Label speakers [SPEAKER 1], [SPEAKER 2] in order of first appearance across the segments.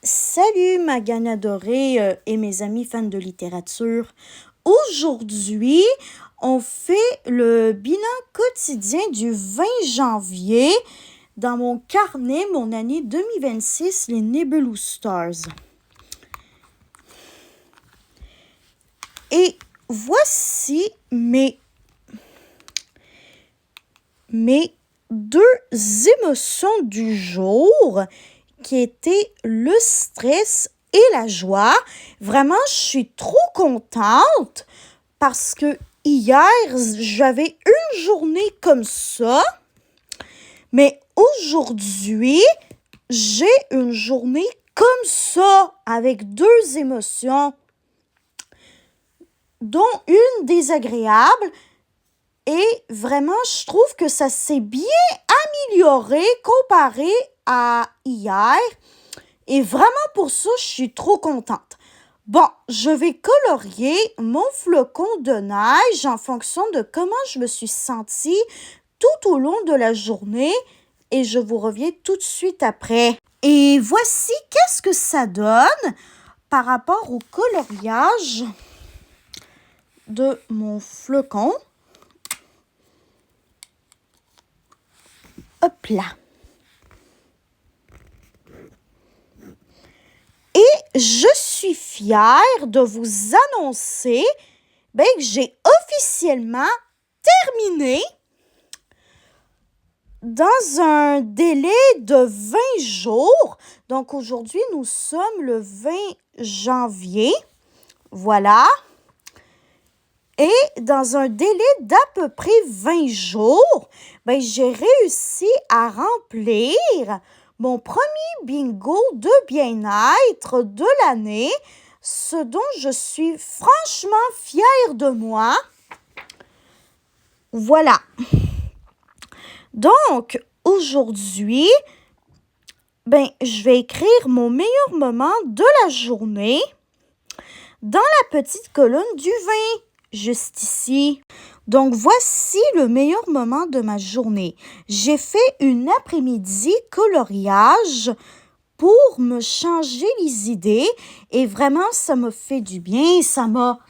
[SPEAKER 1] Salut Magane adorée et mes amis fans de littérature. Aujourd'hui, on fait le bilan quotidien du 20 janvier dans mon carnet, mon année 2026, les Nebulous Stars. Et voici mes deux émotions du jour qui étaient le stress et la joie. Vraiment, je suis trop contente parce que hier, j'avais une journée comme ça, mais aujourd'hui, j'ai une journée comme ça avec deux émotions, dont une désagréable. Et vraiment, je trouve que ça s'est bien amélioré comparé à hier. Et vraiment pour ça, je suis trop contente. Bon, je vais colorier mon flocon de neige en fonction de comment je me suis sentie tout au long de la journée. Et je vous reviens tout de suite après. Et voici qu'est-ce que ça donne par rapport au coloriage de mon flocon. Hop là. Et je suis fière de vous annoncer que j'ai officiellement terminé dans un délai de 20 jours. Donc aujourd'hui, nous sommes le 20 janvier. Voilà. Et dans un délai d'à peu près 20 jours, j'ai réussi à remplir mon premier bingo de bien-être de l'année, ce dont je suis franchement fière de moi. Voilà. Donc, aujourd'hui, je vais écrire mon meilleur moment de la journée dans la petite colonne du 20. Juste ici. Donc, voici le meilleur moment de ma journée. J'ai fait une après-midi coloriage pour me changer les idées et vraiment, ça m'a fait du bien. Ça m'a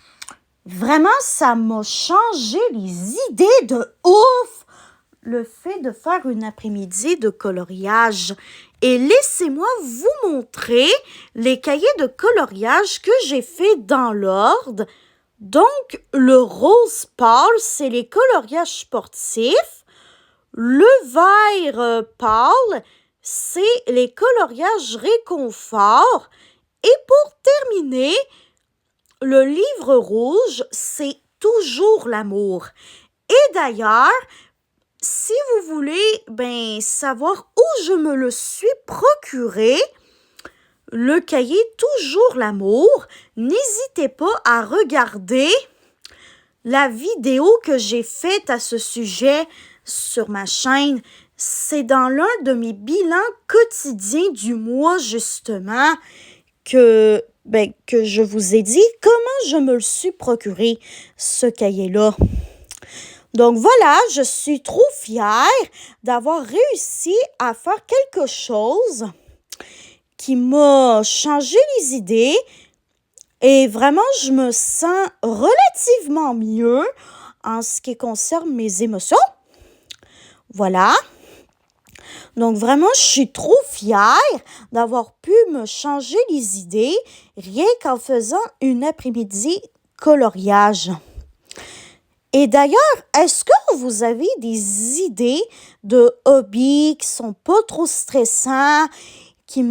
[SPEAKER 1] changé les idées de ouf. Le fait de faire une après-midi de coloriage. Et laissez-moi vous montrer les cahiers de coloriage que j'ai fait dans l'ordre. Donc, le rose pâle, c'est les coloriages sportifs. Le vert pâle, c'est les coloriages réconfort. Et pour terminer, le livre rouge, c'est toujours l'amour. Et d'ailleurs, si vous voulez savoir où je me le suis procuré, le cahier Toujours l'amour, n'hésitez pas à regarder la vidéo que j'ai faite à ce sujet sur ma chaîne. C'est dans l'un de mes bilans quotidiens du mois, justement, que je vous ai dit comment je me le suis procuré, ce cahier-là. Donc voilà, je suis trop fière d'avoir réussi à faire quelque chose qui m'a changé les idées et vraiment, je me sens relativement mieux en ce qui concerne mes émotions. Voilà. Donc vraiment, je suis trop fière d'avoir pu me changer les idées rien qu'en faisant une après-midi coloriage. Et d'ailleurs, est-ce que vous avez des idées de hobbies qui sont pas trop stressants, qui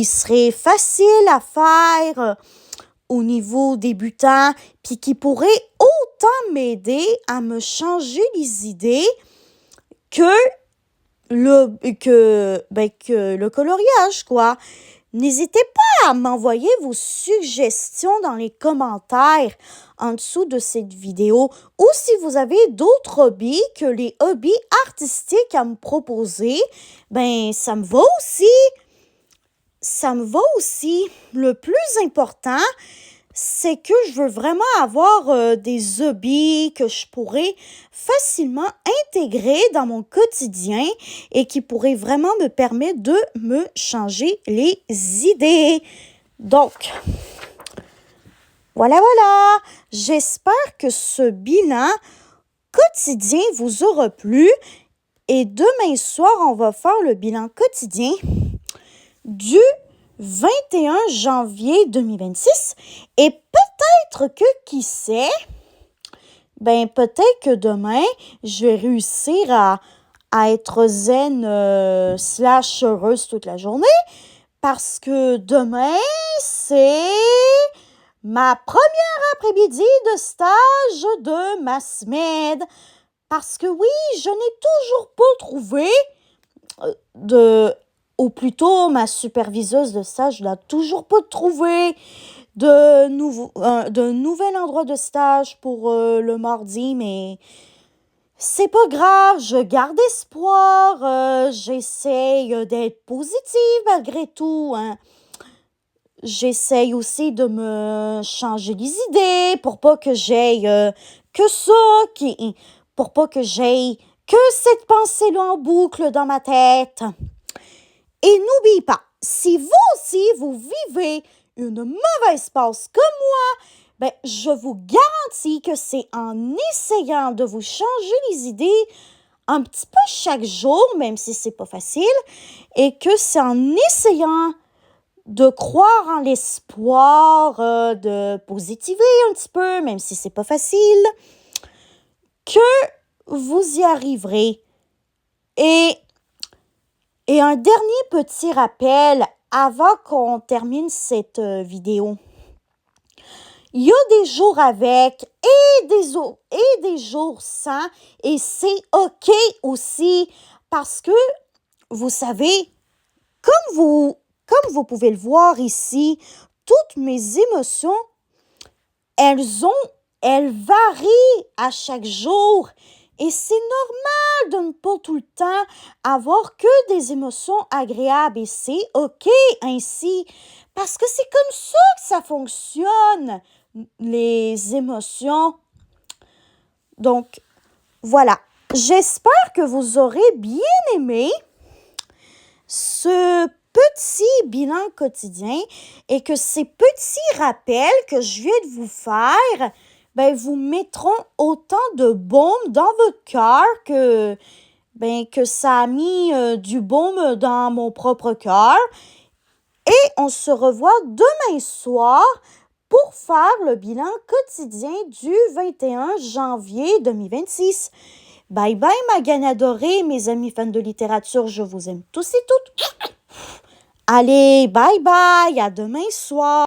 [SPEAKER 1] seraient faciles à faire au niveau débutant, puis qui pourraient autant m'aider à me changer les idées que le coloriage, quoi. N'hésitez pas à m'envoyer vos suggestions dans les commentaires en dessous de cette vidéo ou si vous avez d'autres hobbies que les hobbies artistiques à me proposer, ça me va aussi. Ça me va aussi. Le plus important, c'est que je veux vraiment avoir des hobbies que je pourrais facilement intégrer dans mon quotidien et qui pourraient vraiment me permettre de me changer les idées. Donc, voilà. J'espère que ce bilan quotidien vous aura plu. Et demain soir, on va faire le bilan quotidien du 21 janvier 2026. Et peut-être que, qui sait, peut-être que demain, je vais réussir à être zen / heureuse toute la journée. Parce que demain, c'est ma première après-midi de stage de MassMed. Parce que oui, je n'ai toujours pas trouvé ou plutôt ma superviseuse de stage n'a toujours pas trouvé de nouvel endroit de stage pour le mardi, mais c'est pas grave, je garde espoir, j'essaye d'être positive malgré tout, hein. J'essaye aussi de me changer les idées pour pas que j'aille que ça, pour pas que j'aille que cette pensée-là en boucle dans ma tête. Et n'oubliez pas, si vous aussi, vous vivez une mauvaise passe comme moi, je vous garantis que c'est en essayant de vous changer les idées un petit peu chaque jour, même si c'est pas facile, et que c'est en essayant de croire en l'espoir, de positiver un petit peu, même si c'est pas facile, que vous y arriverez. Et un dernier petit rappel avant qu'on termine cette vidéo. Il y a des jours avec et des jours sans, et c'est OK aussi, parce que, vous savez, comme vous pouvez le voir ici, toutes mes émotions, elles varient à chaque jour. Et c'est normal de ne pas tout le temps avoir que des émotions agréables. Et c'est OK ainsi. Parce que c'est comme ça que ça fonctionne, les émotions. Donc, voilà. J'espère que vous aurez bien aimé ce petit bilan quotidien et que ces petits rappels que je viens de vous faire vous mettront autant de baume dans votre cœur que ça a mis du baume dans mon propre cœur. Et on se revoit demain soir pour faire le bilan quotidien du 21 janvier 2026. Bye bye ma gang adorée, mes amis fans de littérature, je vous aime tous et toutes. Allez, bye bye, à demain soir.